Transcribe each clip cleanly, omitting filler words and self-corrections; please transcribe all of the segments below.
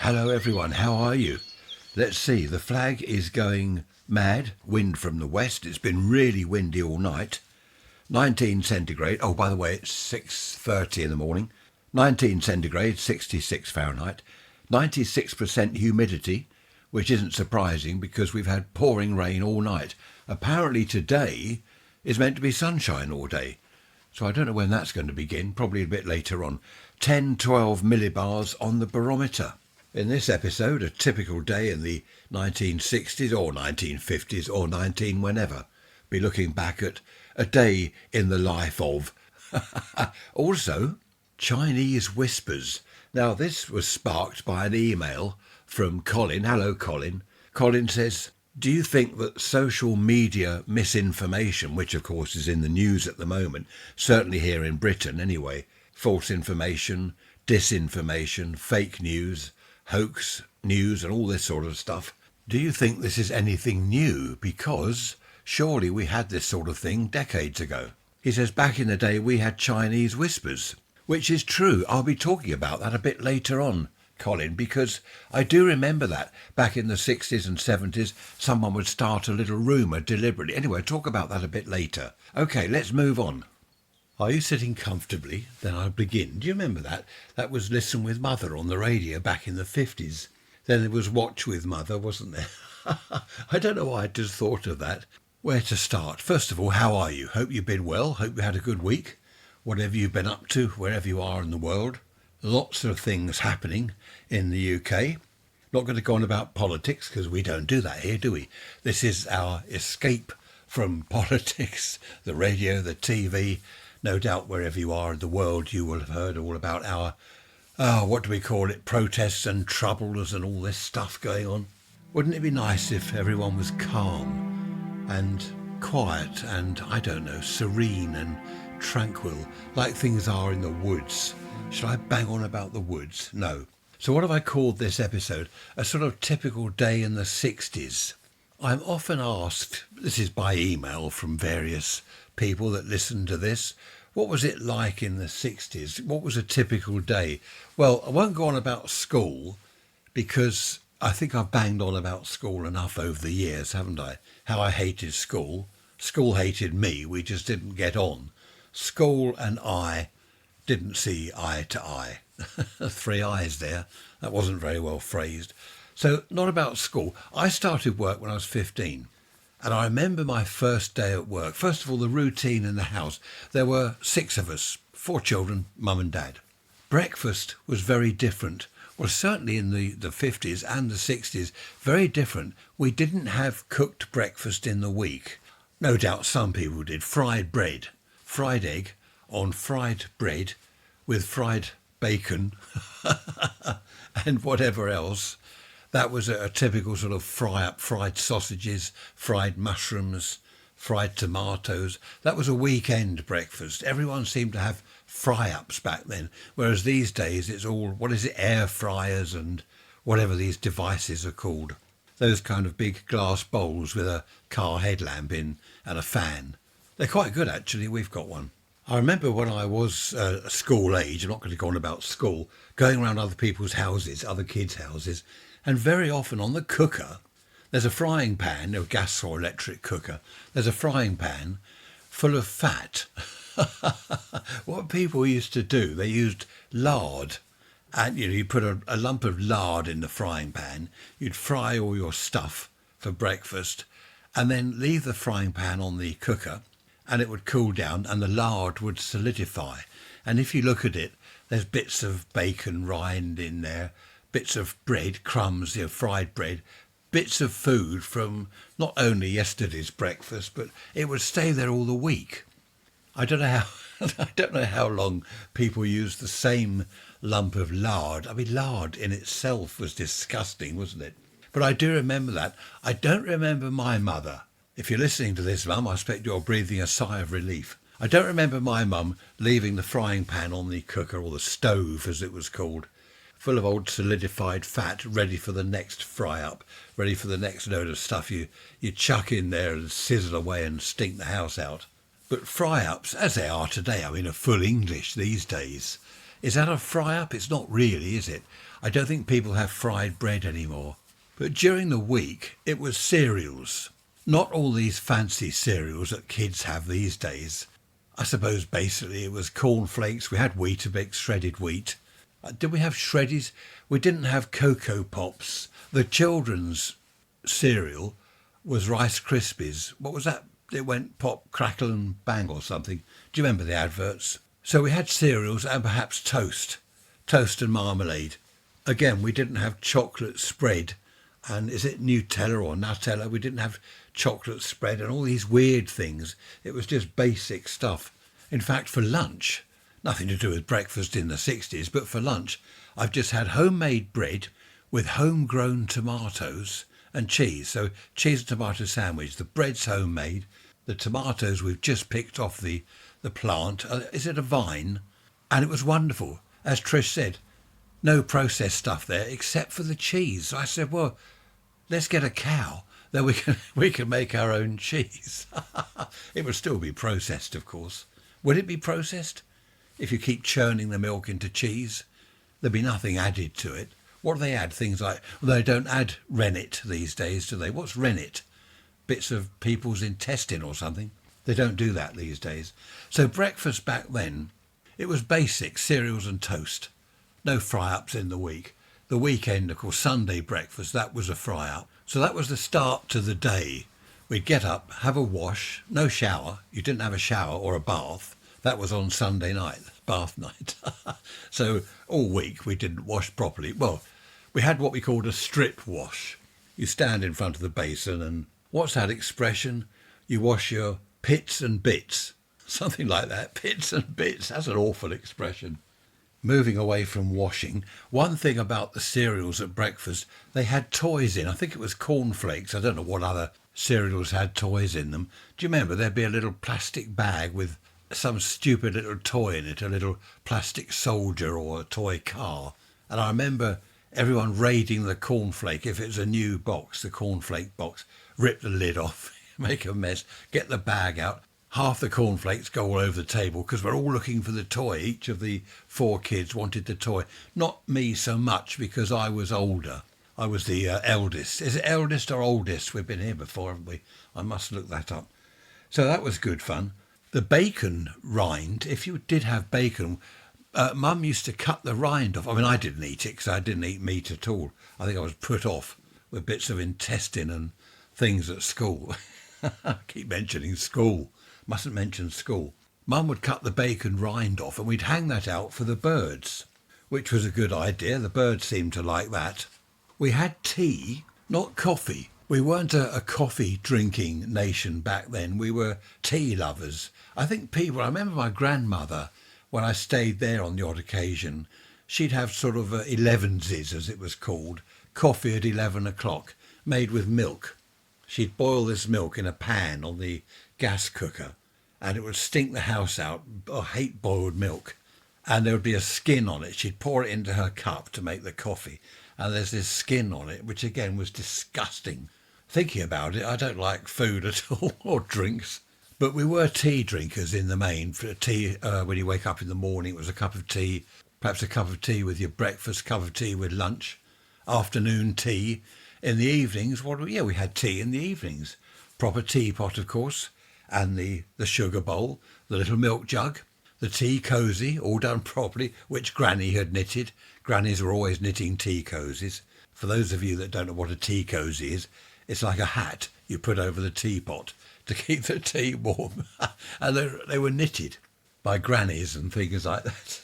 Hello everyone, how are you? Let's see, the flag is going mad, wind from the west. It's been really windy all night. 19 centigrade, oh by the way it's 6:30 in the morning. 19 centigrade, 66 Fahrenheit. 96% humidity, which isn't surprising because we've had pouring rain all night. Apparently today is meant to be sunshine all day. So I don't know when that's going to begin, probably a bit later on. 10-12 millibars on the barometer. In this episode, a typical day in the 1960s or 1950s or 19 whenever. Be looking back at a day in the life of. Also, Chinese whispers. Now this was sparked by an email from Colin. Hello Colin. Colin says, do you think that social media misinformation, which of course is in the news at the moment, certainly here in Britain anyway, false information, disinformation, fake news, hoax news and all this sort of stuff, do you think this is anything new? Because surely we had this sort of thing decades ago. He says back in the day we had Chinese whispers, which is true. I'll be talking about that a bit later on, Colin, because I do remember that back in the 60s and 70s, someone would start a little rumour deliberately. Anyway, I'll talk about that a bit later. Okay, let's move on. Are you sitting comfortably? Then I'll begin. Do you remember that? That was Listen with Mother on the radio back in the 50s. Then there was Watch with Mother, wasn't there? I don't know why I just thought of that. Where to start? First of all, how are you? Hope you've been well. Hope you had a good week. Whatever you've been up to, wherever you are in the world. Lots of things happening in the UK. Not going to go on about politics because we don't do that here, do we? This is our escape from politics, the radio, the TV. No doubt wherever you are in the world you will have heard all about our, what do we call it, protests and troubles and all this stuff going on. Wouldn't it be nice if everyone was calm and quiet and, I don't know, serene and tranquil, like things are in the woods? Should I bang on about the woods? No. So what have I called this episode? A sort of typical day in the 60s. I'm often asked, this is by email from various people that listen to this, what was it like in the 60s? What was a typical day? Well, I won't go on about school because I think I've banged on about school enough over the years, haven't I? How I hated school. School hated me. We just didn't get on. School and I didn't see eye to eye. 3 eyes there. That wasn't very well phrased. So not about school. I started work when I was 15. And I remember my first day at work. First of all, the routine in the house. There were 6 of us, 4 children, mum and dad. Breakfast was very different. Well, certainly in the 50s and the 60s, very different. We didn't have cooked breakfast in the week. No doubt some people did. Fried bread, fried egg on fried bread with fried bacon and whatever else. That was a typical sort of fry-up, fried sausages, fried mushrooms, fried tomatoes. That was a weekend breakfast. Everyone seemed to have fry-ups back then, whereas these days it's all, air fryers and whatever these devices are called. Those kind of big glass bowls with a car headlamp in and a fan. They're quite good actually, we've got one. I remember when I was school age, I'm not going to go on about school, going around other people's houses, other kids' houses, and very often on the cooker, there's a frying pan, a gas or electric cooker, there's a frying pan full of fat. What people used to do, they used lard. And you put a lump of lard in the frying pan, you'd fry all your stuff for breakfast, and then leave the frying pan on the cooker, and it would cool down and the lard would solidify. And if you look at it, there's bits of bacon rind in there, bits of bread, crumbs, fried bread, bits of food from not only yesterday's breakfast, but it would stay there all the week. I don't know how long people used the same lump of lard. I mean, lard in itself was disgusting, wasn't it? But I do remember that. I don't remember my mother. If you're listening to this, Mum, I expect you're breathing a sigh of relief. I don't remember my mum leaving the frying pan on the cooker, or the stove as it was called, full of old solidified fat, ready for the next fry-up, ready for the next load of stuff you chuck in there and sizzle away and stink the house out. But fry-ups, as they are today, I mean, are full English these days. Is that a fry-up? It's not really, is it? I don't think people have fried bread anymore. But during the week, it was cereals. Not all these fancy cereals that kids have these days. I suppose basically it was cornflakes. We had Weetabix, shredded wheat. Did we have shreddies? We didn't have Cocoa Pops. The children's cereal was Rice Krispies. What was that? It went pop, crackle and bang or something. Do you remember the adverts? So we had cereals and perhaps toast and marmalade. Again, we didn't have chocolate spread. And is it Nutella or Nutella? We didn't have chocolate spread and all these weird things. It was just basic stuff. In fact, for lunch, nothing to do with breakfast in the 60s, but for lunch, I've just had homemade bread with homegrown tomatoes and cheese. So cheese and tomato sandwich. The bread's homemade. The tomatoes we've just picked off the plant. Is it a vine? And it was wonderful. As Trish said, no processed stuff there except for the cheese. So I said, well, let's get a cow. Then we can make our own cheese. It would still be processed, of course. Would it be processed? If you keep churning the milk into cheese, there'd be nothing added to it. What do they add? Things like, well, they don't add rennet these days, do they? What's rennet? Bits of people's intestine or something. They don't do that these days. So breakfast back then, it was basic cereals and toast. No fry-ups in the week. The weekend, of course, Sunday breakfast, that was a fry-up. So that was the start to the day. We'd get up, have a wash, no shower. You didn't have a shower or a bath. That was on Sunday night, bath night. So all week we didn't wash properly. Well, we had what we called a strip wash. You stand in front of the basin and what's that expression? You wash your pits and bits. Something like that, pits and bits. That's an awful expression. Moving away from washing, one thing about the cereals at breakfast, they had toys in. I think it was cornflakes. I don't know what other cereals had toys in them. Do you remember there'd be a little plastic bag with some stupid little toy in it, a little plastic soldier or a toy car? And I remember everyone raiding the cornflake. If it was a new box, the cornflake box, rip the lid off, make a mess, get the bag out. Half the cornflakes go all over the table because we're all looking for the toy. Each of the 4 kids wanted the toy. Not me so much because I was older. I was the eldest. Is it eldest or oldest? We've been here before, haven't we? I must look that up. So that was good fun. The bacon rind, if you did have bacon, Mum used to cut the rind off. I mean, I didn't eat it because I didn't eat meat at all. I think I was put off with bits of intestine and things at school. I keep mentioning school. Mustn't mention school. Mum would cut the bacon rind off and we'd hang that out for the birds, which was a good idea. The birds seemed to like that. We had tea, not coffee. We weren't a coffee drinking nation back then. We were tea lovers. I remember my grandmother, when I stayed there on the odd occasion, she'd have sort of 11s, as it was called, coffee at 11 o'clock, made with milk. She'd boil this milk in a pan on the gas cooker and it would stink the house out. I hate boiled milk. And there would be a skin on it. She'd pour it into her cup to make the coffee and there's this skin on it, which again was disgusting. Thinking about it, I don't like food at all or drinks, but we were tea drinkers in the main. For tea, when you wake up in the morning, it was a cup of tea, perhaps a cup of tea with your breakfast, cup of tea with lunch, afternoon tea. In the evenings, we had tea in the evenings. Proper teapot, of course, and the sugar bowl, the little milk jug, the tea cosy, all done properly, which Granny had knitted. Grannies were always knitting tea cosies. For those of you that don't know what a tea cosy is, it's like a hat you put over the teapot to keep the tea warm. And they were knitted by grannies and things like that.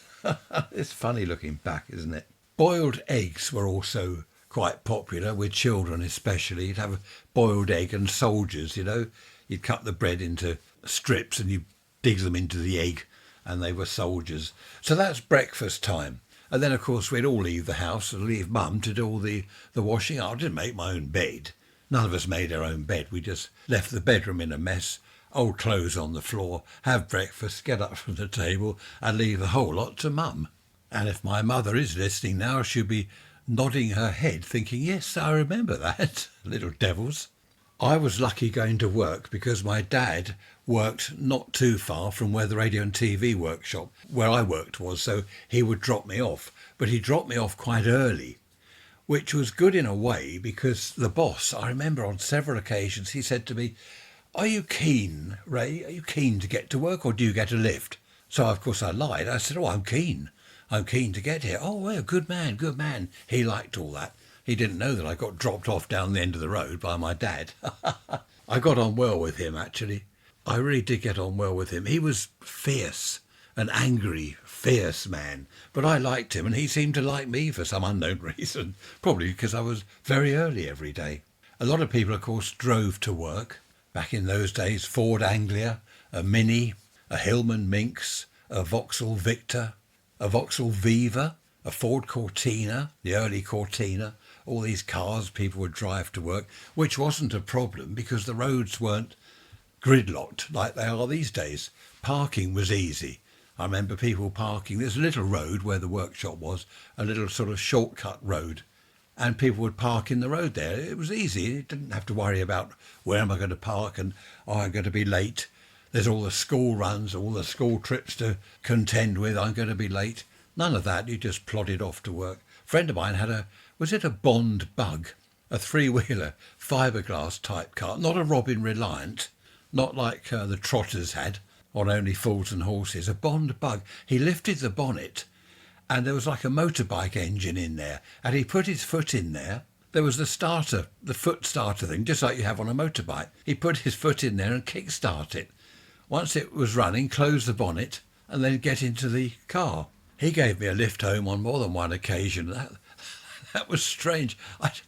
It's funny looking back, isn't it? Boiled eggs were also quite popular with children especially. You'd have a boiled egg and soldiers, You'd cut the bread into strips and you dig them into the egg and they were soldiers. So that's breakfast time. And then, of course, we'd all leave the house and leave Mum to do all the washing up. I didn't make my own bed. None of us made our own bed. We just left the bedroom in a mess, old clothes on the floor, have breakfast, get up from the table and leave the whole lot to Mum. And if my mother is listening now, she'll be nodding her head thinking, yes, I remember that. Little devils. I was lucky going to work because my dad worked not too far from where the radio and TV workshop where I worked was, so he would drop me off. But he dropped me off quite early, which was good in a way because the boss, I remember on several occasions, he said to me, "Are you keen, Ray? Are you keen to get to work or do you get a lift?" So, of course, I lied. I said, "Oh, I'm keen. I'm keen to get here." "Oh, well, good man, good man." He liked all that. He didn't know that I got dropped off down the end of the road by my dad. I got on well with him, actually. I really did get on well with him. He was fierce, an angry, fierce man. But I liked him and he seemed to like me for some unknown reason. Probably because I was very early every day. A lot of people, of course, drove to work. Back in those days, Ford Anglia, a Mini, a Hillman Minx, a Vauxhall Victor, a Vauxhall Viva, a Ford Cortina, the early Cortina, all these cars people would drive to work, which wasn't a problem because the roads weren't gridlocked like they are these days. Parking was easy. I remember people parking. There's a little road where the workshop was, a little sort of shortcut road, and people would park in the road there. It was easy. You didn't have to worry about where am I going to park and I'm going to be late. There's all the school runs, all the school trips to contend with. I'm going to be late. None of that. You just plodded off to work. A friend of mine had was it a Bond Bug? A three-wheeler, fiberglass type car. Not a Robin Reliant, not like the Trotters had on Only Fools and Horses. A Bond Bug. He lifted the bonnet and there was like a motorbike engine in there. And he put his foot in there. There was the starter, the foot starter thing, just like you have on a motorbike. He put his foot in there and kick-start it. Once it was running, close the bonnet and then get into the car. He gave me a lift home on more than one occasion. That was strange.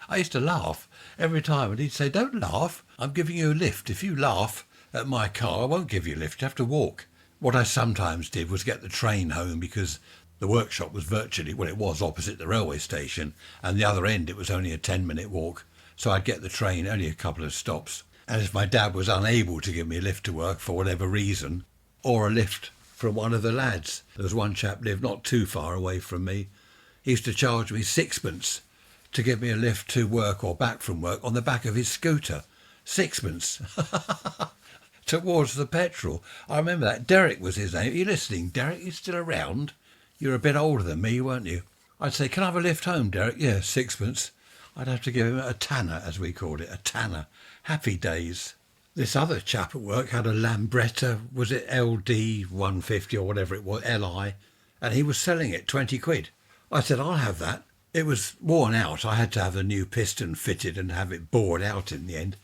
I used to laugh every time and he'd say, "Don't laugh, I'm giving you a lift. If you laugh at my car, I won't give you a lift, you have to walk." What I sometimes did was get the train home because the workshop was virtually, well, it was opposite the railway station and the other end it was only a 10-minute walk. So I'd get the train, only a couple of stops. And if my dad was unable to give me a lift to work for whatever reason, or a lift from one of the lads, there was one chap lived not too far away from me. He used to charge me sixpence to give me a lift to work or back from work on the back of his scooter. Sixpence. Towards the petrol. I remember that. Derek was his name. Are you listening, Derek? You still around? You're a bit older than me, weren't you? I'd say, "Can I have a lift home, Derek?" "Yeah, sixpence." I'd have to give him a tanner, as we called it, a tanner. Happy days. This other chap at work had a Lambretta, was it LD 150 or whatever it was, LI, and he was selling it 20 quid. I said, "I'll have that." It was worn out. I had to have a new piston fitted and have it bored out in the end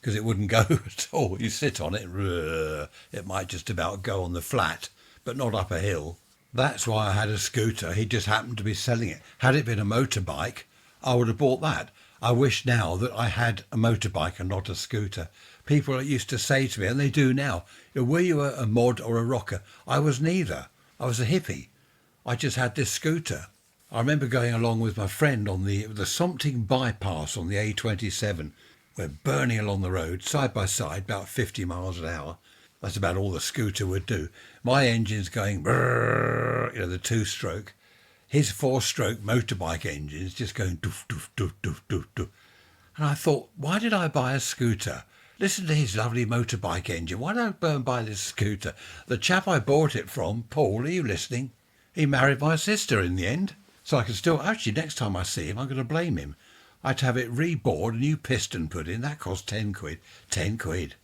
because it wouldn't go at all. You sit on it, it might just about go on the flat, but not up a hill. That's why I had a scooter. He just happened to be selling it. Had it been a motorbike, I would have bought that. I wish now that I had a motorbike and not a scooter. People used to say to me, and they do now, "Were you a mod or a rocker?" I was neither. I was a hippie. I just had this scooter. I remember going along with my friend on the Sompting bypass on the A27. We're burning along the road, side by side, about 50 miles an hour. That's about all the scooter would do. My engine's going, brrr, the two-stroke. His four-stroke motorbike engine's just going doof, doof, doof, doof, doof, doof. And I thought, why did I buy a scooter? Listen to his lovely motorbike engine. Why don't I go and buy this scooter? The chap I bought it from, Paul, are you listening? He married my sister in the end. So I can still, actually, next time I see him, I'm going to blame him. I had to have it rebored, a new piston put in. That cost 10 quid. 10 quid.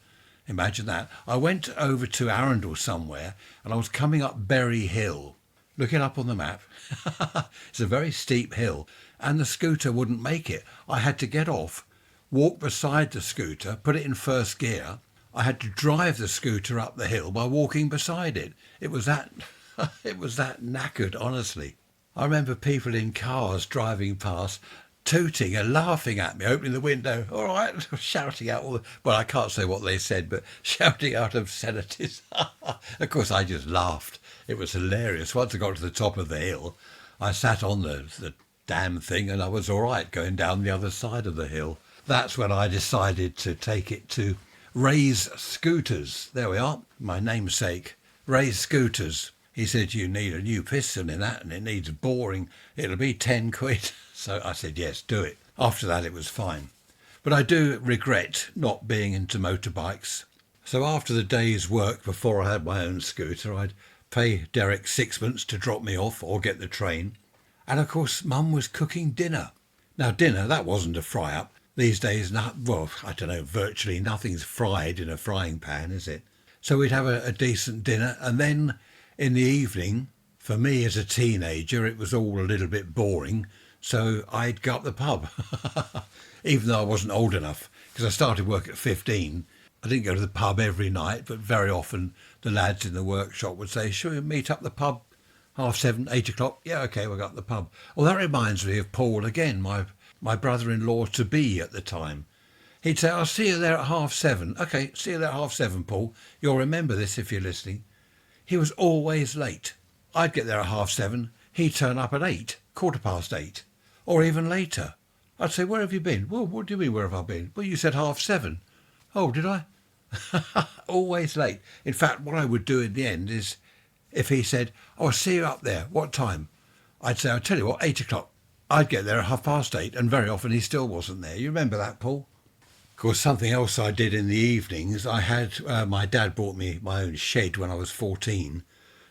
Imagine that. I went over to Arundel somewhere and I was coming up Berry Hill. Look it up on the map. It's a very steep hill and the scooter wouldn't make it. I had to get off, walk beside the scooter, put it in first gear. I had to drive the scooter up the hill by walking beside it. It was that knackered, honestly. I remember people in cars driving past, tooting and laughing at me, opening the window, "All right," shouting out well, I can't say what they said, but shouting out obscenities. Of course, I just laughed. It was hilarious. Once I got to the top of the hill, I sat on the damn thing and I was all right going down the other side of the hill. That's when I decided to take it to Ray's Scooters. There we are, my namesake, Ray's Scooters. He said, "You need a new piston in that and it needs boring. It'll be 10 quid. So I said, "Yes, do it." After that, it was fine. But I do regret not being into motorbikes. So after the day's work, before I had my own scooter, I'd pay Derek sixpence to drop me off or get the train. And of course, Mum was cooking dinner. Now dinner, that wasn't a fry-up. These days, I don't know, virtually nothing's fried in a frying pan, is it? So we'd have a decent dinner, and then in the evening, for me as a teenager, it was all a little bit boring, so I'd go up the pub, even though I wasn't old enough, because I started work at 15. I didn't go to the pub every night, but very often the lads in the workshop would say, "Shall we meet up the pub 7:30, 8 o'clock?" "Yeah, okay, we'll go up the pub." Well, that reminds me of Paul again, my brother-in-law to be at the time. He'd say, "I'll see you there at 7:30. "Okay, see you there at 7:30, Paul. You'll remember this if you're listening." He was always late. I'd get there at 7:30. He'd turn up at 8, 8:15, or even later. I'd say, "Where have you been?" "Well, what do you mean, where have I been?" "Well, you said 7:30. "Oh, did I?" Always late. In fact, what I would do in the end is, if he said, "Oh, I'll see you up there. What time?" I'd say, "I'll tell you what, 8 o'clock. I'd get there at 8:30, and very often he still wasn't there. You remember that, Paul? Of course, something else I did in the evenings, I had, my dad bought me my own shed when I was 14.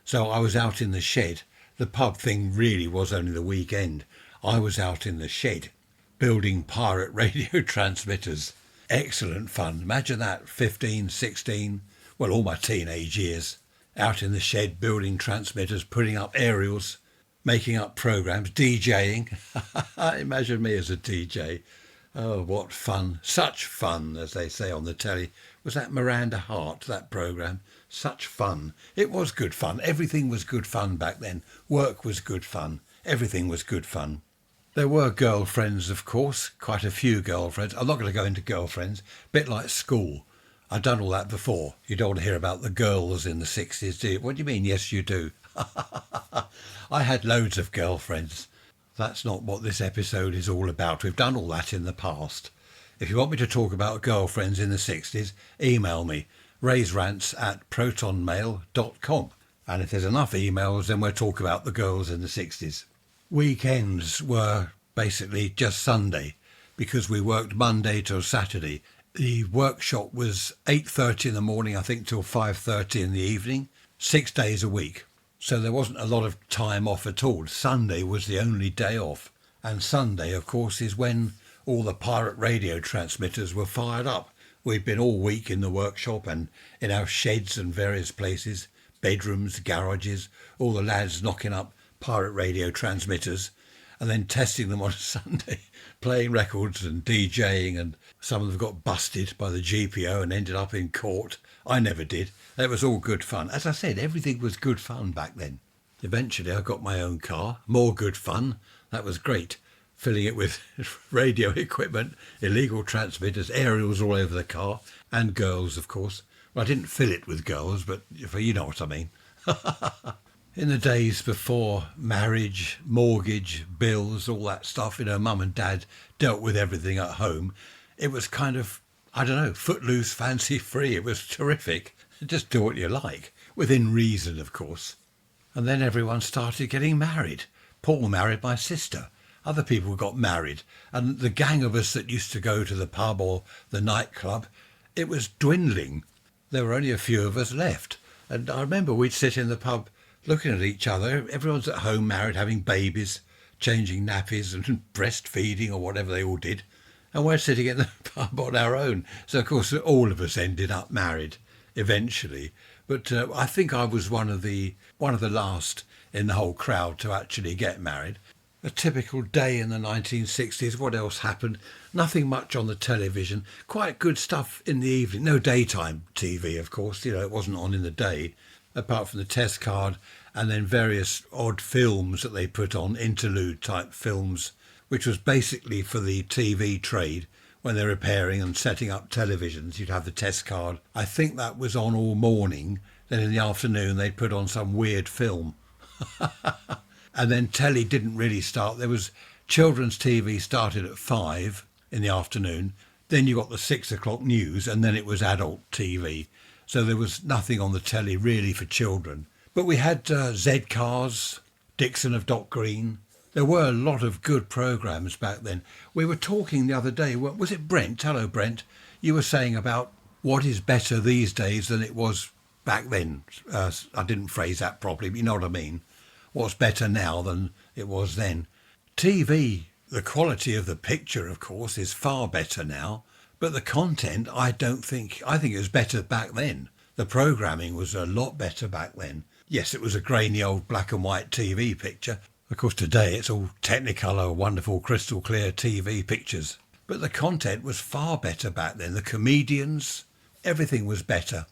So I was out in the shed. The pub thing really was only the weekend. I was out in the shed, building pirate radio transmitters. Excellent fun. Imagine that, 15, 16, well, all my teenage years. Out in the shed, building transmitters, putting up aerials, making up programs, DJing. Imagine me as a DJ. Oh, what fun. Such fun, as they say on the telly. Was that Miranda Hart, that programme? Such fun. It was good fun. Everything was good fun back then. Work was good fun. Everything was good fun. There were girlfriends, of course, quite a few girlfriends. I'm not going to go into girlfriends. Bit like school. I've done all that before. You don't want to hear about the girls in the 60s, do you? What do you mean? Yes, you do. I had loads of girlfriends. That's not what this episode is all about. We've done all that in the past. If you want me to talk about girlfriends in the 60s, email me, raiserants@protonmail.com. And if there's enough emails, then we'll talk about the girls in the 60s. Weekends were basically just Sunday, because we worked Monday till Saturday. The workshop was 8:30 in the morning, I think, till 5:30 in the evening, 6 days a week. So there wasn't a lot of time off at all. Sunday was the only day off. And Sunday, of course, is when all the pirate radio transmitters were fired up. We'd been all week in the workshop and in our sheds and various places, bedrooms, garages, all the lads knocking up pirate radio transmitters and then testing them on a Sunday, playing records and DJing, and some of them got busted by the GPO and ended up in court. I never did. It was all good fun. As I said, everything was good fun back then. Eventually I got my own car, more good fun. That was great, filling it with radio equipment, illegal transmitters, aerials all over the car, and girls, of course. Well, I didn't fill it with girls, but you know what I mean. In the days before marriage, mortgage, bills, all that stuff, Mum and Dad dealt with everything at home. It was kind of, I don't know, footloose, fancy free. It was terrific. Just do what you like, within reason, of course. And then everyone started getting married. Paul married my sister. Other people got married. And the gang of us that used to go to the pub or the nightclub, it was dwindling. There were only a few of us left. And I remember we'd sit in the pub looking at each other. Everyone's at home married, having babies, changing nappies and breastfeeding or whatever they all did. And we're sitting in the pub on our own. So, of course, all of us ended up married eventually. But I think I was one of the last in the whole crowd to actually get married. A typical day in the 1960s. What else happened? Nothing much on the television. Quite good stuff in the evening. No daytime TV, of course. It wasn't on in the day, apart from the test card and then various odd films that they put on, interlude type films, which was basically for the TV trade. When they're repairing and setting up televisions, you'd have the test card. I think that was on all morning. Then in the afternoon, they'd put on some weird film. And then telly didn't really start. There was children's TV started at 5 in the afternoon. Then you got the 6 o'clock news, and then it was adult TV. So there was nothing on the telly really for children. But we had Z Cars, Dixon of Dock Green, There were a lot of good programmes back then. We were talking the other day, was it Brent? Hello, Brent. You were saying about what is better these days than it was back then. I didn't phrase that properly, but you know what I mean. What's better now than it was then? TV, the quality of the picture, of course, is far better now, but the content, I think it was better back then. The programming was a lot better back then. Yes, it was a grainy old black and white TV picture. Of course, today it's all Technicolor, wonderful crystal clear TV pictures. But the content was far better back then. The comedians, everything was better.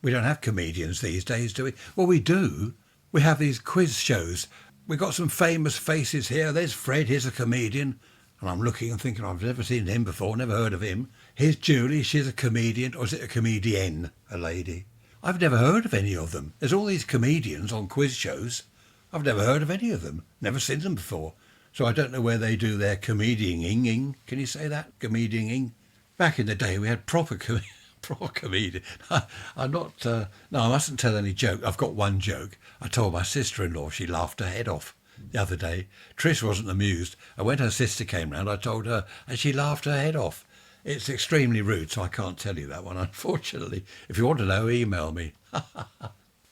We don't have comedians these days, do we? Well, we do. We have these quiz shows. We've got some famous faces here. There's Fred, here's a comedian. And I'm looking and thinking, I've never seen him before, never heard of him. Here's Julie, she's a comedian. Or is it a comedian, a lady? I've never heard of any of them. There's all these comedians on quiz shows. I've never heard of any of them. Never seen them before. So I don't know where they do their comedian-ing. Can you say that? Comedian-ing? Back in the day, we had proper comedian. I'm not... no, I mustn't tell any joke. I've got one joke. I told my sister-in-law, she laughed her head off the other day. Trish wasn't amused. And when her sister came round, I told her, and she laughed her head off. It's extremely rude, so I can't tell you that one, unfortunately. If you want to know, email me.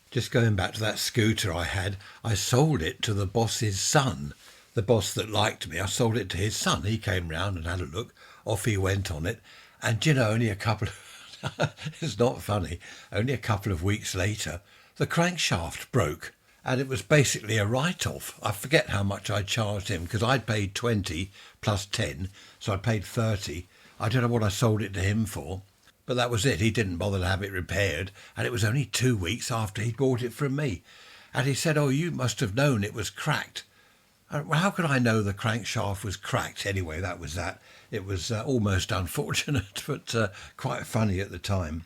Just going back to that scooter I had, I sold it to the boss's son. The boss that liked me, I sold it to his son. He came round and had a look. Off he went on it. And, you know, only a couple of... it's not funny. Only a couple of weeks later, the crankshaft broke. And it was basically a write-off. I forget how much I charged him, because I'd paid 20 plus 10, so I paid 30. I don't know what I sold it to him for, but that was it. He didn't bother to have it repaired, and it was only 2 weeks after he'd bought it from me. And he said, oh, you must have known it was cracked. Well, how could I know the crankshaft was cracked? Anyway, that was that. It was almost unfortunate, but quite funny at the time.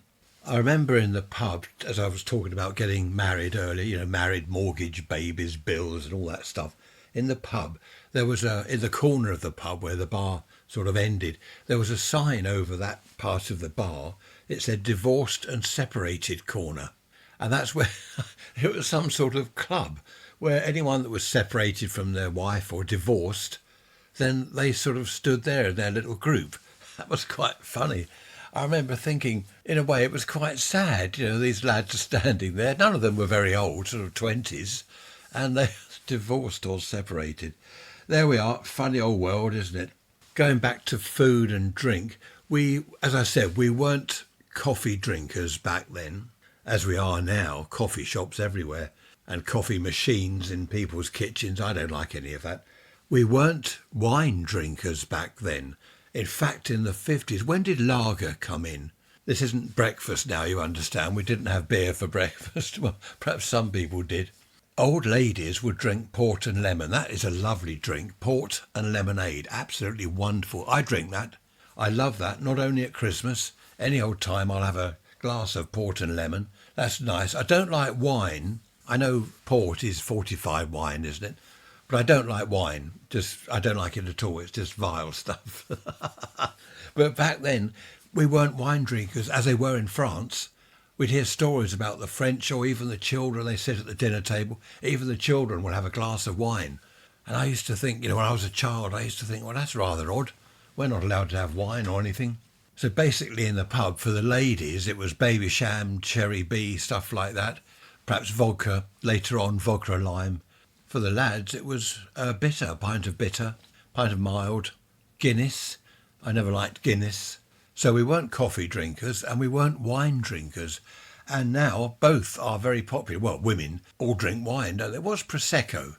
I remember in the pub, as I was talking about getting married earlier, you know, married, mortgage, babies, bills and all that stuff. In the pub, there was in the corner of the pub where the bar sort of ended, there was a sign over that part of the bar. It said divorced and separated corner. And that's where it was some sort of club where anyone that was separated from their wife or divorced, then they sort of stood there in their little group. That was quite funny. I remember thinking, in a way, it was quite sad. You know, these lads are standing there. None of them were very old, sort of 20s, and they divorced or separated. There we are. Funny old world, isn't it? Going back to food and drink, as I said, we weren't coffee drinkers back then, as we are now. Coffee shops everywhere and coffee machines in people's kitchens. I don't like any of that. We weren't wine drinkers back then. In fact, in the 50s, when did lager come in? This isn't breakfast now, you understand. We didn't have beer for breakfast. Well, perhaps some people did. Old ladies would drink port and lemon. That is a lovely drink. Port and lemonade. Absolutely wonderful. I drink that. I love that. Not only at Christmas. Any old time I'll have a glass of port and lemon. That's nice. I don't like wine. I know port is fortified wine, isn't it? But I don't like wine. I don't like it at all. It's just vile stuff. But back then, we weren't wine drinkers, as they were in France. We'd hear stories about the French, or even the children. They sit at the dinner table. Even the children would have a glass of wine. And I used to think, you know, when I was a child, I used to think, well, that's rather odd. We're not allowed to have wine or anything. So basically in the pub, for the ladies, it was baby sham, cherry B, stuff like that. Perhaps vodka, later on vodka lime. For the lads, it was bitter, a pint of mild, Guinness. I never liked Guinness. So we weren't coffee drinkers and we weren't wine drinkers. And now both are very popular. Well, women all drink wine, don't they? What's Prosecco?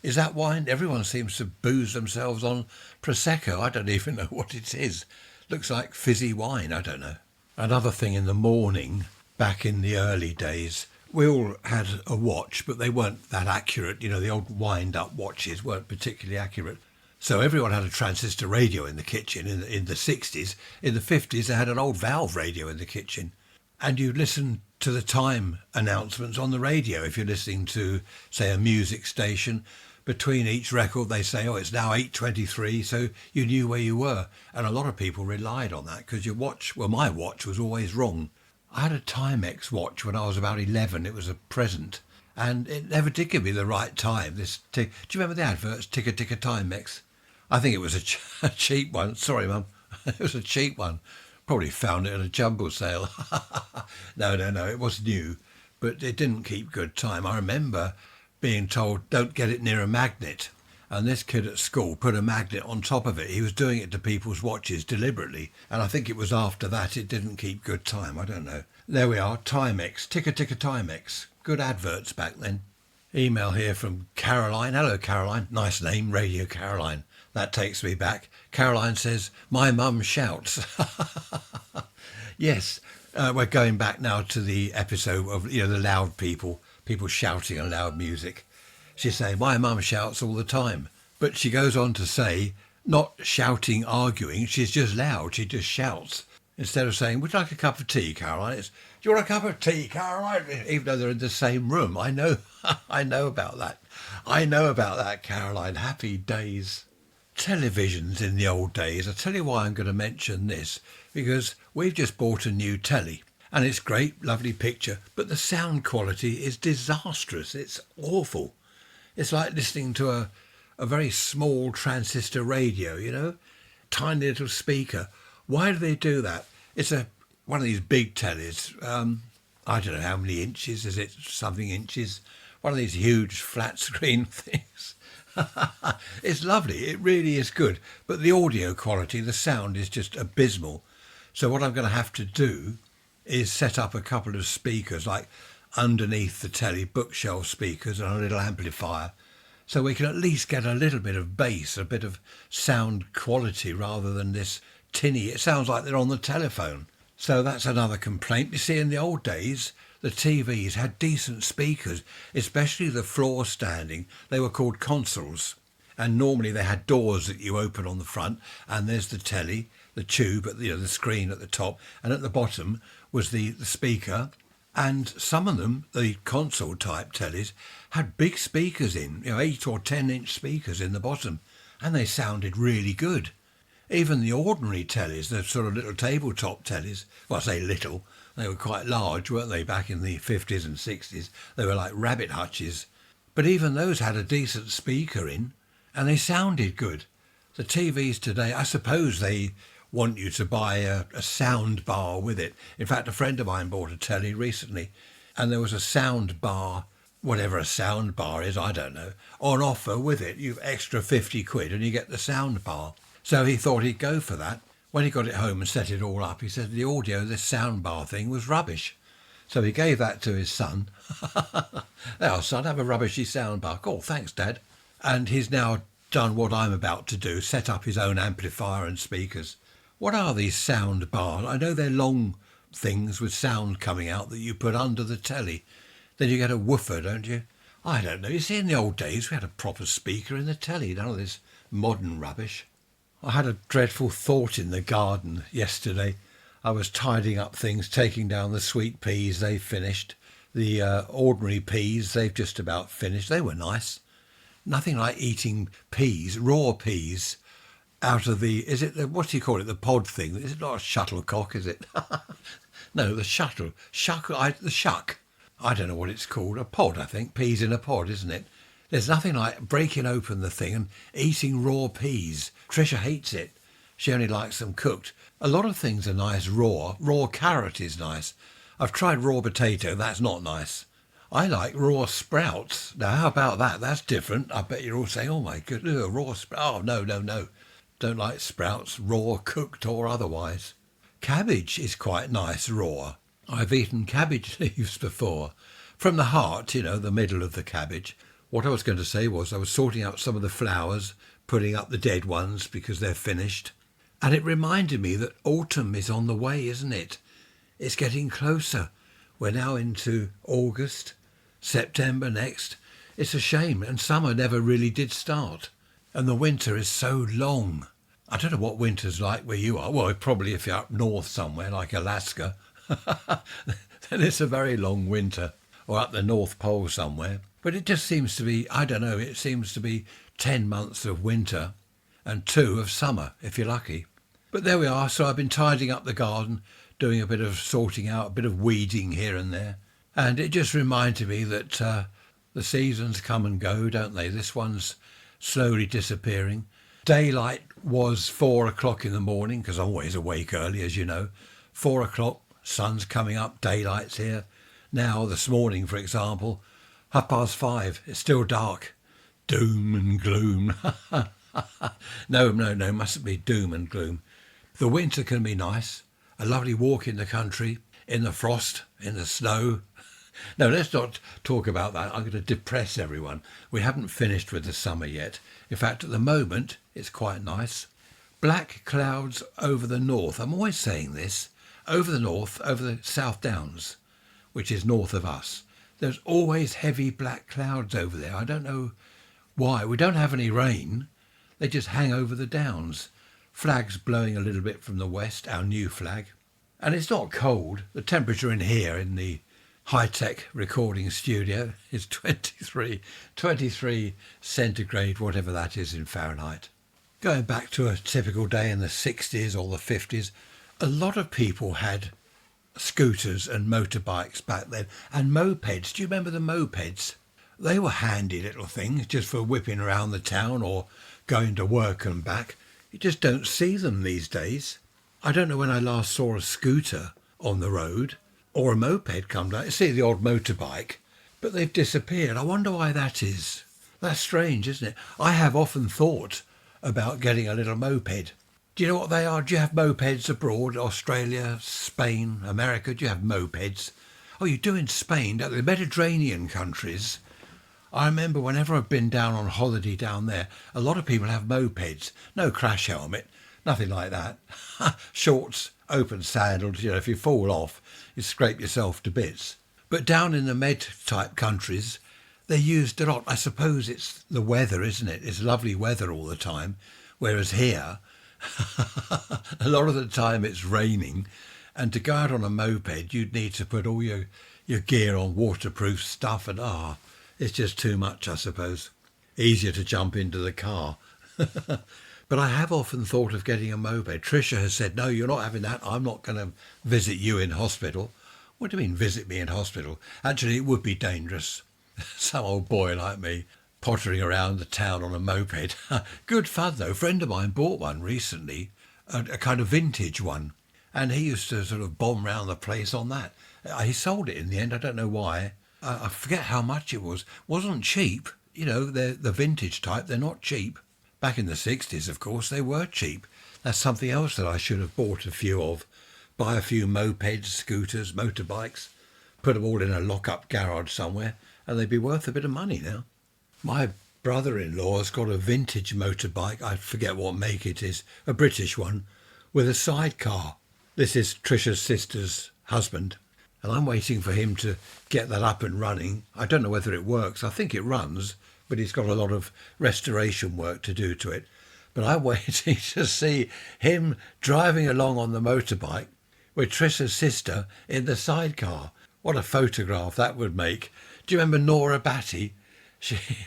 Is that wine? Everyone seems to booze themselves on Prosecco. I don't even know what it is. Looks like fizzy wine, I don't know. Another thing in the morning, back in the early days, we all had a watch, but they weren't that accurate. You know, the old wind-up watches weren't particularly accurate. So everyone had a transistor radio in the kitchen in the 60s. In the 50s, they had an old valve radio in the kitchen. And you listen to the time announcements on the radio. If you're listening to, say, a music station, between each record, they say, oh, it's now 8:23, so you knew where you were. And a lot of people relied on that because your watch, well, my watch was always wrong. I had a Timex watch when I was about 11. It was a present. and it never did give me the right time. Do you remember the adverts, Ticker Ticker Timex? I think it was a cheap one. Sorry, Mum. It was a cheap one. Probably found it at a jumble sale. No, it was new, but it didn't keep good time. I remember being told, don't get it near a magnet. And this kid at school put a magnet on top of it. He was doing it to people's watches deliberately. And I think it was after that it didn't keep good time. I don't know. There we are, Timex, Ticker Ticker Timex. Good adverts back then. Email here from Caroline. Hello, Caroline. Nice name, Radio Caroline. That takes me back. Caroline says, my mum shouts. Yes, we're going back now to the episode of, the loud people shouting and loud music. She's saying, my mum shouts all the time. But she goes on to say, not shouting, arguing, she's just loud, she just shouts. Instead of saying, would you like a cup of tea, Caroline? It's, do you want a cup of tea, Caroline? Even though they're in the same room. I know, I know about that. I know about that, Caroline. Happy days. Televisions in the old days. I'll tell you why I'm going to mention this, because we've just bought a new telly and it's great, lovely picture, but the sound quality is disastrous. It's awful. It's like listening to a very small transistor radio, tiny little speaker. Why do they do that? It's one of these big tellies. I don't know how many inches, is it something inches? One of these huge flat screen things. It's lovely, it really is good, but the audio quality, the sound is just abysmal. So what I'm going to have to do is set up a couple of speakers, like underneath the telly, bookshelf speakers and a little amplifier, so we can at least get a little bit of bass, a bit of sound quality, rather than this tinny. It sounds like they're on the telephone. So that's another complaint. You see, in the old days, the TVs had decent speakers, especially the floor standing. They were called consoles. And normally they had doors that you open on the front, and there's the telly, the tube, at the screen at the top, and at the bottom was the speaker. And some of them, the console type tellies, had big speakers in, 8 or 10 inch speakers in the bottom, and they sounded really good. Even the ordinary tellies, the sort of little tabletop tellies, well, I say little, they were quite large, weren't they, back in the 50s and 60s? They were like rabbit hutches. But even those had a decent speaker in, and they sounded good. The TVs today, I suppose they want you to buy a sound bar with it. In fact, a friend of mine bought a telly recently, and there was a sound bar, whatever a sound bar is, I don't know, on offer with it. You've extra 50 quid and you get the sound bar. So he thought he'd go for that. When he got it home and set it all up, he said the audio, this sound bar thing, was rubbish. So he gave that to his son. Now, son, have a rubbishy sound bar. Oh, thanks, Dad. And he's now done what I'm about to do, set up his own amplifier and speakers. What are these sound bars? I know they're long things with sound coming out that you put under the telly. Then you get a woofer, don't you? I don't know. You see, in the old days, we had a proper speaker in the telly, none of this modern rubbish. I had a dreadful thought in the garden yesterday. I was tidying up things, taking down the sweet peas, they've finished. The ordinary peas, they've just about finished. They were nice. Nothing like eating peas, raw peas, out of what do you call it, the pod thing? Is it not a shuttlecock, is it? No, the shuck. I don't know what it's called. A pod, I think. Peas in a pod, isn't it? There's nothing like breaking open the thing and eating raw peas. Tricia hates it. She only likes them cooked. A lot of things are nice raw. Raw carrot is nice. I've tried raw potato. That's not nice. I like raw sprouts. Now, how about that? That's different. I bet you're all saying, oh my goodness, raw sprouts. Oh, no. Don't like sprouts, raw, cooked or otherwise. Cabbage is quite nice raw. I've eaten cabbage leaves before. From the heart, the middle of the cabbage. What I was going to say was I was sorting out some of the flowers, putting up the dead ones because they're finished. And it reminded me that autumn is on the way, isn't it? It's getting closer. We're now into August, September next. It's a shame, and summer never really did start. And the winter is so long. I don't know what winter's like where you are. Well, probably if you're up north somewhere like Alaska, then it's a very long winter, or up the North Pole somewhere. But it just seems to be, I don't know, it seems to be 10 months of winter and 2 of summer, if you're lucky. But there we are. So I've been tidying up the garden, doing a bit of sorting out, a bit of weeding here and there. And it just reminded me that The seasons come and go, don't they? This one's slowly disappearing. Daylight was 4 o'clock in the morning, because I'm always awake early, as you know. 4 o'clock, sun's coming up, daylight's here. Now, this morning, for example, 5:30, it's still dark. Doom and gloom. No, mustn't be doom and gloom. The winter can be nice. A lovely walk in the country, in the frost, in the snow. No, let's not talk about that. I'm going to depress everyone. We haven't finished with the summer yet. In fact, at the moment, it's quite nice. Black clouds over the north. I'm always saying this. Over the north, over the South Downs, which is north of us. There's always heavy black clouds over there. I don't know why. We don't have any rain. They just hang over the downs. Flags blowing a little bit from the west, our new flag. And it's not cold. The temperature in here in the high-tech recording studio is 23 centigrade, whatever that is in Fahrenheit. Going back to a typical day in the 60s or the 50s, a lot of people had scooters and motorbikes back then, and mopeds. Do you remember the mopeds? They were handy little things just for whipping around the town or going to work and back. You just don't see them these days. I don't know when I last saw a scooter on the road or a moped come down. You see the odd motorbike, but they've disappeared. I wonder why that is. That's strange, isn't it? I have often thought about getting a little moped. Do you know what they are? Do you have mopeds abroad? Australia, Spain, America? Do you have mopeds? Oh, you do in Spain, don't they? The Mediterranean countries. I remember whenever I've been down on holiday down there, a lot of people have mopeds. No crash helmet, nothing like that. Shorts, open sandals, if you fall off, you scrape yourself to bits. But down in the Med-type countries, they're used a lot. I suppose it's the weather, isn't it? It's lovely weather all the time, whereas here, a lot of the time it's raining, and to go out on a moped, you'd need to put all your gear on, waterproof stuff, and it's just too much, I suppose. Easier to jump into the car. But I have often thought of getting a moped. Tricia has said, no, you're not having that. I'm not going to visit you in hospital. What do you mean, visit me in hospital? Actually, it would be dangerous. Some old boy like me pottering around the town on a moped. Good fun, though. A friend of mine bought one recently, a kind of vintage one. And he used to sort of bomb round the place on that. He sold it in the end. I don't know why. I forget how much it was. Wasn't cheap. They're the vintage type. They're not cheap. Back in the 60s, of course, they were cheap. That's something else that I should have bought a few of. Buy a few mopeds, scooters, motorbikes, put them all in a lock-up garage somewhere, and they'd be worth a bit of money now. My brother-in-law's got a vintage motorbike. I forget what make it is. A British one with a sidecar. This is Tricia's sister's husband. And I'm waiting for him to get that up and running. I don't know whether it works. I think it runs, but he's got a lot of restoration work to do to it. But I'm waiting to see him driving along on the motorbike with Tricia's sister in the sidecar. What a photograph that would make. Do you remember Nora Batty?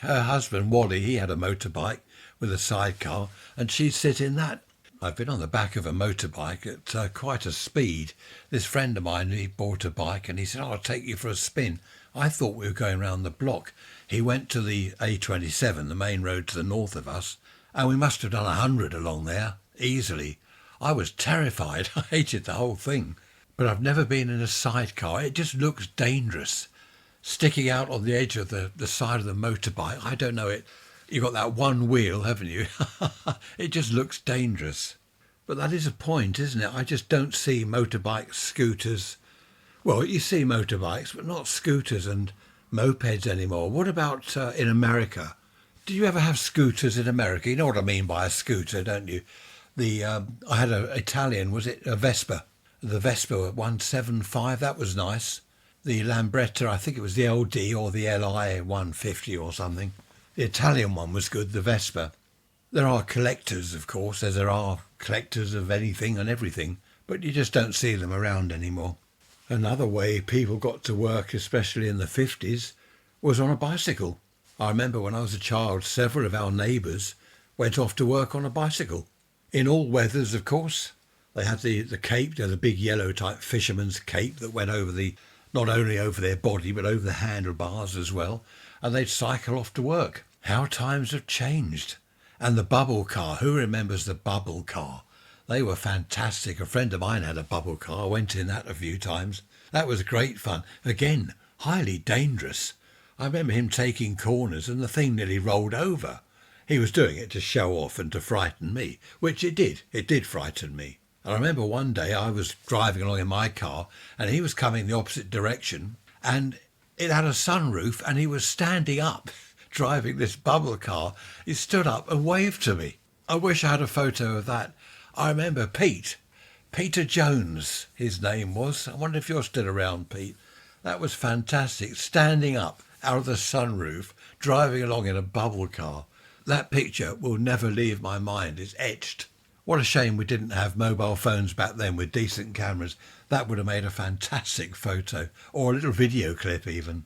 Her husband, Wally, he had a motorbike with a sidecar, and she'd sit in that. I've been on the back of a motorbike at quite a speed. This friend of mine, he bought a bike and he said, I'll take you for a spin. I thought we were going round the block. He went to the A27, the main road to the north of us, and we must have done 100 along there, easily. I was terrified. I hated the whole thing. But I've never been in a sidecar. It just looks dangerous. Sticking out on the edge of the side of the motorbike, I don't know it. You've got that one wheel, haven't you? It just looks dangerous. But that is a point, isn't it? I just don't see motorbikes, scooters. Well, you see motorbikes, but not scooters and mopeds anymore. What about in America? Did you ever have scooters in America? You know what I mean by a scooter, don't you? I had an Italian, was it a Vespa? The Vespa 175, that was nice. The Lambretta, I think it was the LD or the LI 150 or something. The Italian one was good, the Vespa. There are collectors, of course, as there are collectors of anything and everything, but you just don't see them around anymore. Another way people got to work, especially in the 50s, was on a bicycle. I remember when I was a child, several of our neighbours went off to work on a bicycle. In all weathers, of course. They had the cape, the big yellow type fisherman's cape that went over not only over their body, but over the handlebars as well. and they'd cycle off to work. How times have changed. And the bubble car, who remembers the bubble car? They were fantastic. A friend of mine had a bubble car. I went in that a few times. That was great fun. Again, highly dangerous. I remember him taking corners and the thing nearly rolled over. He was doing it to show off and to frighten me, which it did. It did frighten me. I remember one day I was driving along in my car and he was coming the opposite direction and it had a sunroof and he was standing up driving this bubble car. He stood up and waved to me. I wish I had a photo of that. I remember Peter Jones, his name was. I wonder if you're still around, Pete. That was fantastic, standing up out of the sunroof, driving along in a bubble car. That picture will never leave my mind. It's etched. What a shame we didn't have mobile phones back then with decent cameras. That would have made a fantastic photo, or a little video clip even.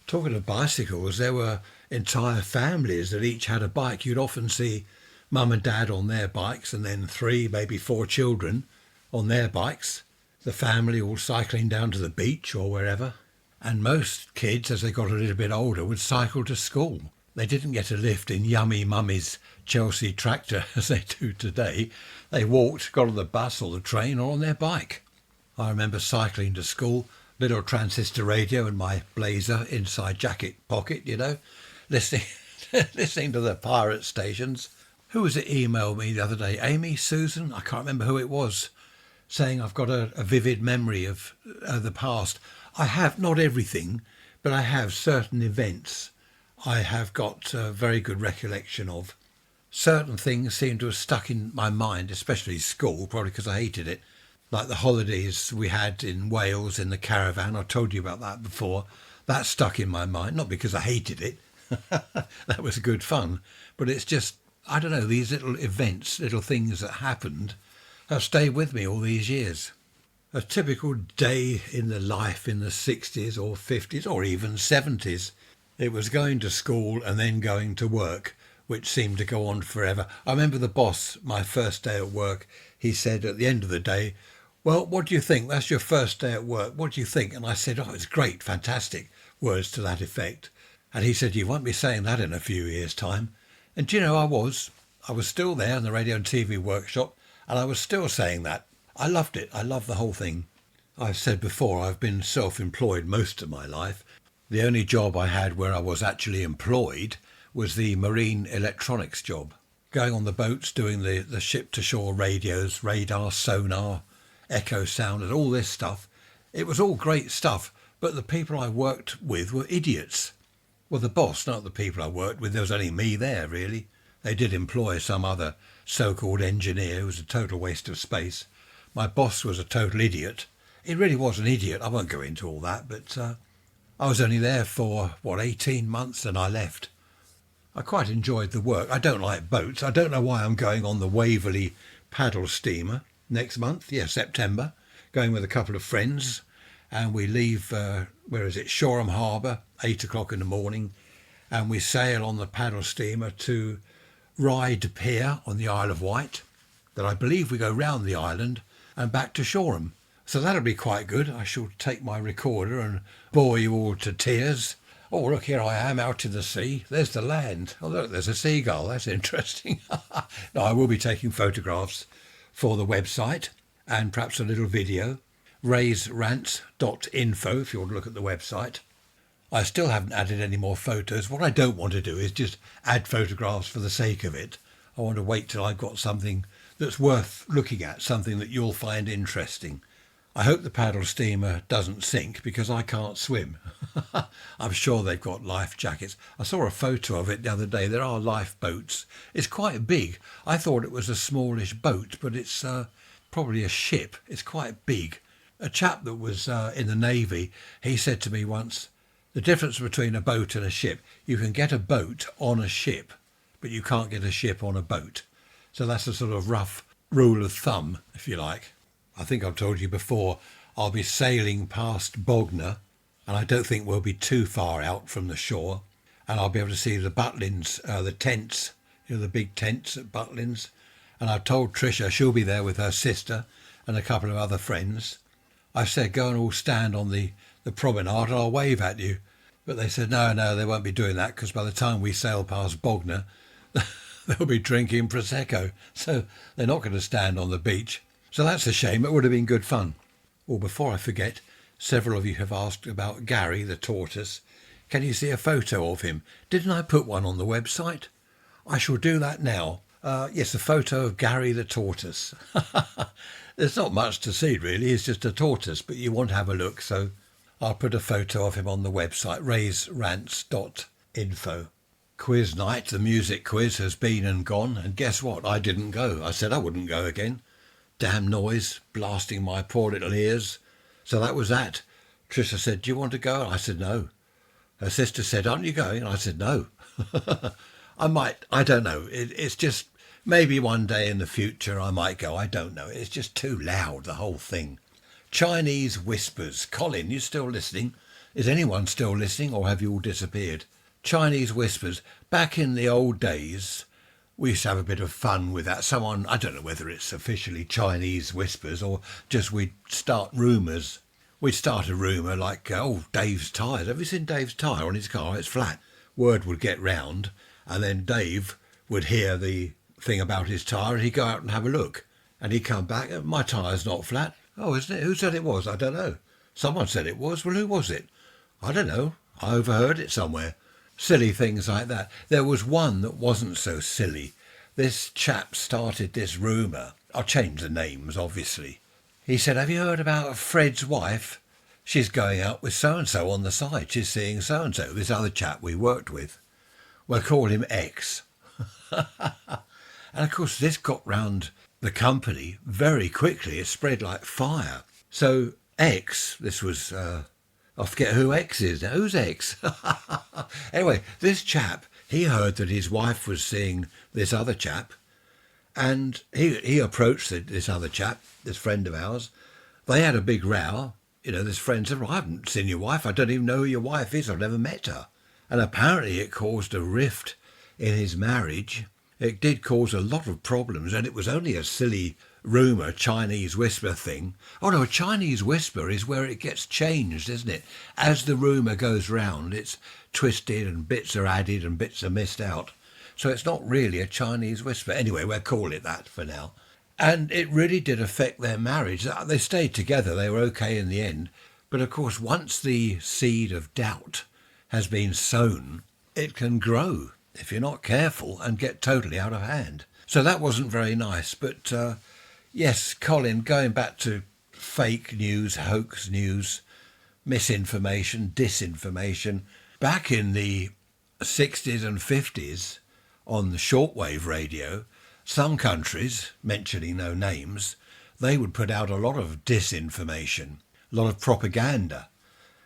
Talking of bicycles, there were entire families that each had a bike. You'd often see mum and dad on their bikes and then 3, maybe 4 children on their bikes. The family all cycling down to the beach or wherever. And most kids, as they got a little bit older, would cycle to school. They didn't get a lift in yummy mummy's Chelsea tractor as they do today. They walked, got on the bus or the train or on their bike. I remember cycling to school, little transistor radio in my blazer inside jacket pocket, listening listening to the pirate stations. Who was it emailed me the other day? Amy, Susan? I can't remember who it was, saying I've got a vivid memory of the past. I have, not everything, but I have certain events I have got a very good recollection of. Certain things seem to have stuck in my mind, especially school, probably because I hated it. Like the holidays we had in Wales in the caravan. I told you about that before. That stuck in my mind, not because I hated it. That was good fun. But it's just, I don't know, these little events, little things that happened have stayed with me all these years. A typical day in the life in the 60s or 50s or even 70s. It was going to school and then going to work, which seemed to go on forever. I remember the boss, my first day at work, he said at the end of the day, well, what do you think? That's your first day at work. What do you think? And I said, oh, it's great, fantastic, words to that effect. And he said, you won't be saying that in a few years' time. And do you know, I was still there in the radio and TV workshop, and I was still saying that. I loved it. I loved the whole thing. I've said before, I've been self-employed most of my life. The only job I had where I was actually employed was the marine electronics job. Going on the boats, doing the ship-to-shore radios, radar, sonar, echo sound and all this stuff. It was all great stuff, but the people I worked with were idiots. Well, the boss, not the people I worked with, there was only me there, really. They did employ some other so-called engineer who was a total waste of space. My boss was a total idiot. He really was an idiot. I won't go into all that, but I was only there for, 18 months and I left. I quite enjoyed the work. I don't like boats. I don't know why I'm going on the Waverley paddle steamer next month. Yeah, September. Going with a couple of friends. And we leave, Shoreham Harbour, 8 o'clock in the morning. And we sail on the paddle steamer to Ryde Pier on the Isle of Wight. Then I believe we go round the island and back to Shoreham. So that'll be quite good. I shall take my recorder and bore you all to tears. Oh, look, here I am out in the sea. There's the land. Oh, look, there's a seagull. That's interesting. No, I will be taking photographs for the website and perhaps a little video. Rants.info if you want to look at the website. I still haven't added any more photos. What I don't want to do is just add photographs for the sake of it. I want to wait till I've got something that's worth looking at, something that you'll find interesting. I hope the paddle steamer doesn't sink because I can't swim. I'm sure they've got life jackets. I saw a photo of it the other day. There are lifeboats. It's quite big. I thought it was a smallish boat, but it's probably a ship. It's quite big. A chap that was in the Navy, he said to me once, the difference between a boat and a ship, you can get a boat on a ship, but you can't get a ship on a boat. So that's a sort of rough rule of thumb, if you like. I think I've told you before, I'll be sailing past Bognor, and I don't think we'll be too far out from the shore, and I'll be able to see the Butlins, the tents, the big tents at Butlins. And I've told Tricia she'll be there with her sister and a couple of other friends. I've said go and all stand on the promenade and I'll wave at you. But they said, no, they won't be doing that because by the time we sail past Bognor, they'll be drinking Prosecco. So they're not going to stand on the beach. So that's a shame. It would have been good fun. Well, before I forget, several of you have asked about Gary the tortoise. Can you see a photo of him? Didn't I put one on the website? I shall do that now. Yes, a photo of Gary the tortoise. There's not much to see, really. He's just a tortoise, but you want to have a look. So I'll put a photo of him on the website, rants.info. Quiz night, the music quiz, has been and gone. And guess what? I didn't go. I said I wouldn't go again. Damn noise, blasting my poor little ears. So that was that. Trisha said, do you want to go? I said no. Her sister said, aren't you going? I said no. I might, I don't know. It's just, maybe one day in the future I might go. I don't know. It's just too loud, the whole thing. Chinese whispers. Colin, you still listening? Is anyone still listening or have you all disappeared? Chinese whispers. Back in the old days, we used to have a bit of fun with that. Someone, I don't know whether it's officially Chinese whispers or just we'd start rumours. We'd start a rumour like, Dave's tyres. Have you seen Dave's tyre on his car? It's flat. Word would get round and then Dave would hear the thing about his tyre and he'd go out and have a look. And he'd come back, my tyre's not flat. Oh, isn't it? Who said it was? I don't know. Someone said it was. Well, who was it? I don't know. I overheard it somewhere. Silly things like that. There was one that wasn't so silly. This chap started this rumour. I'll change the names, obviously. He said, have you heard about Fred's wife? She's going out with so-and-so on the side. She's seeing so-and-so, this other chap we worked with. We'll call him X. And of course, this got round the company very quickly. It spread like fire. So X, this was, I forget who X is now. Who's X? Anyway, this chap, he heard that his wife was seeing this other chap. And he approached this other chap, this friend of ours. They had a big row. You know, this friend said, well, I haven't seen your wife. I don't even know who your wife is. I've never met her. And apparently it caused a rift in his marriage. It did cause a lot of problems. And it was only a silly rumour, Chinese whisper thing. Oh, no, a Chinese whisper is where it gets changed, isn't it? As the rumour goes round, it's twisted and bits are added and bits are missed out. So it's not really a Chinese whisper. Anyway, we'll call it that for now. And it really did affect their marriage. They stayed together. They were okay in the end. But of course, once the seed of doubt has been sown, it can grow if you're not careful and get totally out of hand. So that wasn't very nice. But yes, Colin, going back to fake news, hoax news, misinformation, disinformation, back in the 60s and 50s, on the shortwave radio, some countries, mentioning no names, they would put out a lot of disinformation, a lot of propaganda.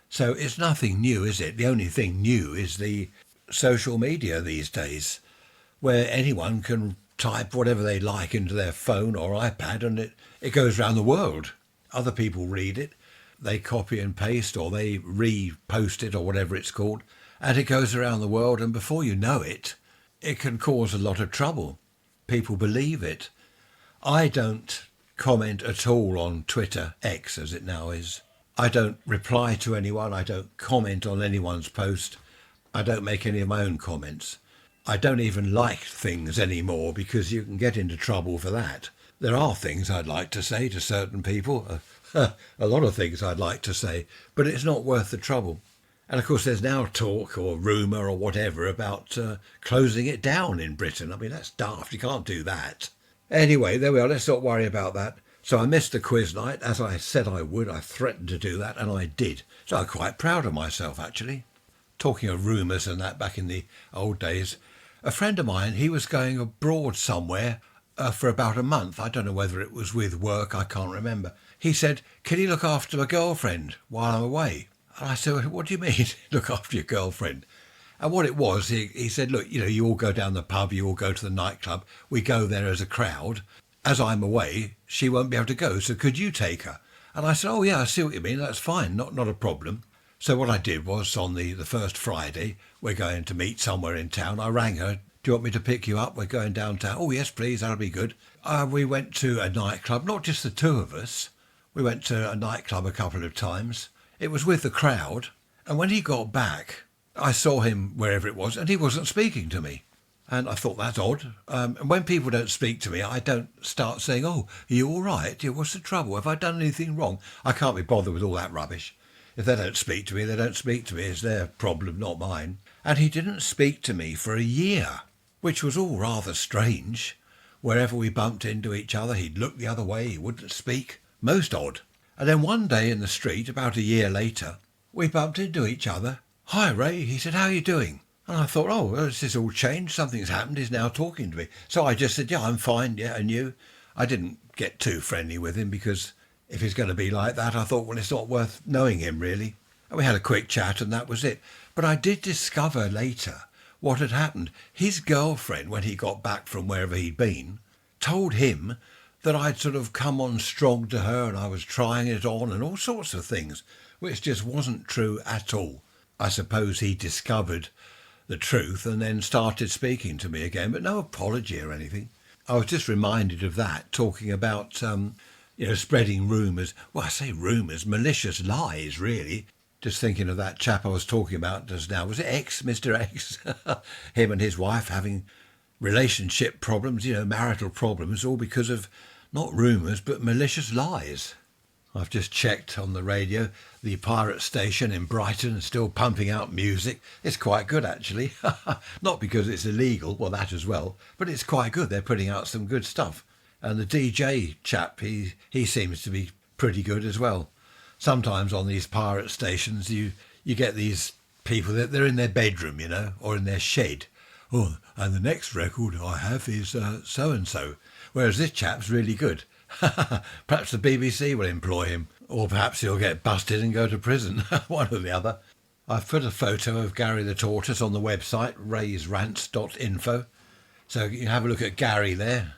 So it's nothing new, is it? The only thing new is the social media these days, where anyone can type whatever they like into their phone or iPad and it goes around the world. Other people read it, they copy and paste or they repost it or whatever it's called, and it goes around the world, and before you know it, it can cause a lot of trouble. People believe it. I don't comment at all on Twitter, X as it now is. I don't reply to anyone. I don't comment on anyone's post. I don't make any of my own comments. I don't even like things anymore because you can get into trouble for that. There are things I'd like to say to certain people, a lot of things I'd like to say, but it's not worth the trouble. And of course there's now talk or rumour or whatever about closing it down in Britain. I mean, that's daft. You can't do that. Anyway, there we are. Let's not worry about that. So I missed the quiz night. As I said I would, I threatened to do that and I did. So I'm quite proud of myself, actually. Talking of rumours and that back in the old days, a friend of mine, he was going abroad somewhere for about a month. I don't know whether it was with work. I can't remember. He said, can you look after my girlfriend while I'm away? And I said, what do you mean, look after your girlfriend? And what it was, he said, look, you all go down the pub, you all go to the nightclub. We go there as a crowd. As I'm away, she won't be able to go, so could you take her? And I said, oh, yeah, I see what you mean. That's fine, not a problem. So what I did was on the first Friday, we're going to meet somewhere in town. I rang her. Do you want me to pick you up? We're going downtown. Oh, yes, please, that'll be good. We went to a nightclub, not just the two of us. We went to a nightclub a couple of times. It was with the crowd. And when he got back, I saw him wherever it was and he wasn't speaking to me. And I thought, that's odd. And when people don't speak to me, I don't start saying, oh, are you all right? Yeah, what's the trouble? Have I done anything wrong? I can't be bothered with all that rubbish. If they don't speak to me, they don't speak to me. It's their problem, not mine. And he didn't speak to me for a year, which was all rather strange. Wherever we bumped into each other, he'd look the other way, he wouldn't speak. Most odd. And then one day in the street, about a year later, we bumped into each other. Hi, Ray, he said, how are you doing? And I thought, oh, well, this has all changed. Something's happened. He's now talking to me. So I just said, yeah, I'm fine. Yeah, and you? I didn't get too friendly with him because if he's going to be like that, I thought, well, it's not worth knowing him, really. And we had a quick chat and that was it. But I did discover later what had happened. His girlfriend, when he got back from wherever he'd been, told him that I'd sort of come on strong to her and I was trying it on and all sorts of things, which just wasn't true at all. I suppose he discovered the truth and then started speaking to me again, but no apology or anything. I was just reminded of that, talking about, spreading rumours. Well, I say rumours, malicious lies, really. Just thinking of that chap I was talking about just now. Was it X, Mr. X? Him and his wife having relationship problems, marital problems, all because of not rumours, but malicious lies. I've just checked on the radio. The pirate station in Brighton is still pumping out music. It's quite good, actually. Not because it's illegal, well, that as well, but it's quite good. They're putting out some good stuff. And the DJ chap, he seems to be pretty good as well. Sometimes on these pirate stations, you get these people that they're in their bedroom, or in their shed. Oh, and the next record I have is so-and-so. Whereas this chap's really good. Perhaps the BBC will employ him, or perhaps he'll get busted and go to prison, one or the other. I've put a photo of Gary the Tortoise on the website, rants.info, so you can have a look at Gary there.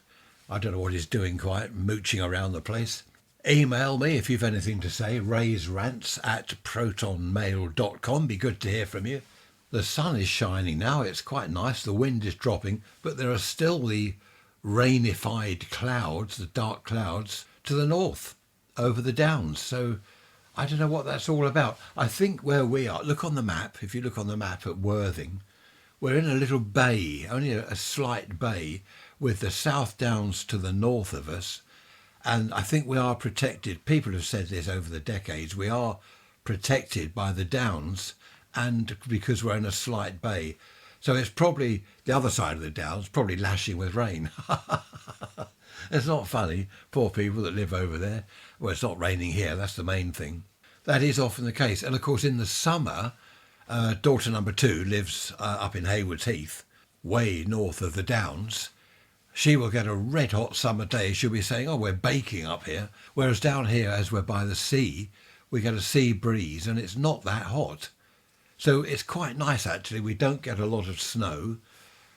I don't know what he's doing quite, mooching around the place. Email me if you've anything to say, raysrants@protonmail.com. Be good to hear from you. The sun is shining now, it's quite nice, the wind is dropping, but there are still the rainified clouds, the dark clouds, to the north, over the downs. So I don't know what that's all about. I think where we are, look on the map, if you look on the map at Worthing, we're in a little bay, only a slight bay, with the South Downs to the north of us. And I think we are protected. People have said this over the decades. We are protected by the downs, and because we're in a slight bay. So it's probably the other side of the downs, probably lashing with rain. It's not funny. Poor people that live over there. Well, it's not raining here. That's the main thing. That is often the case. And of course, in the summer, daughter number 2 lives up in Haywards Heath, way north of the downs. She will get a red hot summer day. She'll be saying, oh, we're baking up here. Whereas down here, as we're by the sea, we get a sea breeze and it's not that hot. So it's quite nice, actually. We don't get a lot of snow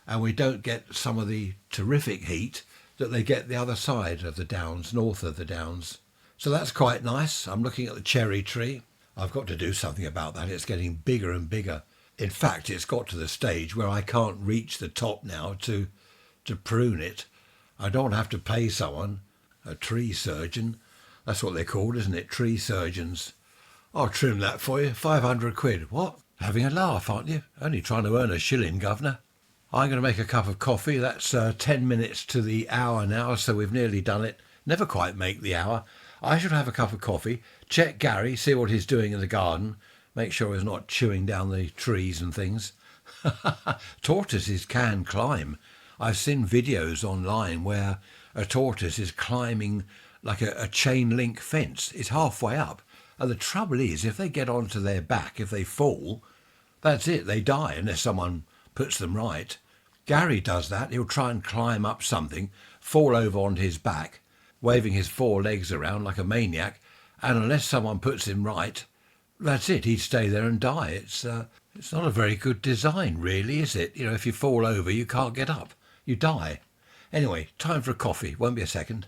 and we don't get some of the terrific heat that they get the other side of the downs, north of the downs. So that's quite nice. I'm looking at the cherry tree. I've got to do something about that. It's getting bigger and bigger. In fact, it's got to the stage where I can't reach the top now to prune it. I don't have to pay someone, a tree surgeon. That's what they're called, isn't it? Tree surgeons. I'll trim that for you, 500 quid. What? Having a laugh, aren't you? Only trying to earn a shilling, governor. I'm going to make a cup of coffee. That's 10 minutes to the hour now, so we've nearly done it. Never quite make the hour. I should have a cup of coffee, check Gary, see what he's doing in the garden, make sure he's not chewing down the trees and things. Tortoises can climb. I've seen videos online where a tortoise is climbing like a chain link fence. It's halfway up. And the trouble is, if they get onto their back, if they fall, that's it, they die unless someone puts them right. Gary does that. He'll try and climb up something, fall over onto his back, waving his 4 legs around like a maniac, and unless someone puts him right, that's it, he'd stay there and die. It's not a very good design, really, is it? If you fall over, you can't get up. You die. Anyway, time for a coffee. Won't be a second.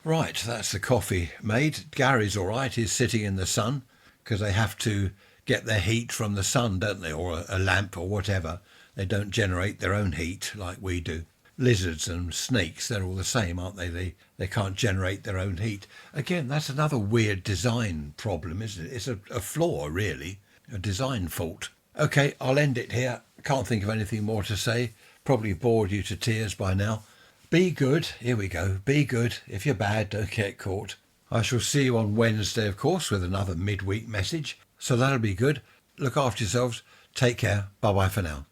Right, that's the coffee made. Gary's all right. He's sitting in the sun because they have to get their heat from the sun, don't they? Or a lamp or whatever. They don't generate their own heat like we do. Lizards and snakes, they're all the same, aren't they? They can't generate their own heat. Again, that's another weird design problem, isn't it? It's a flaw, really. A design fault. Okay, I'll end it here. Can't think of anything more to say. Probably bored you to tears by now. Be good. Here we go. Be good. If you're bad, don't get caught. I shall see you on Wednesday, of course, with another midweek message. So that'll be good. Look after yourselves. Take care. Bye-bye for now.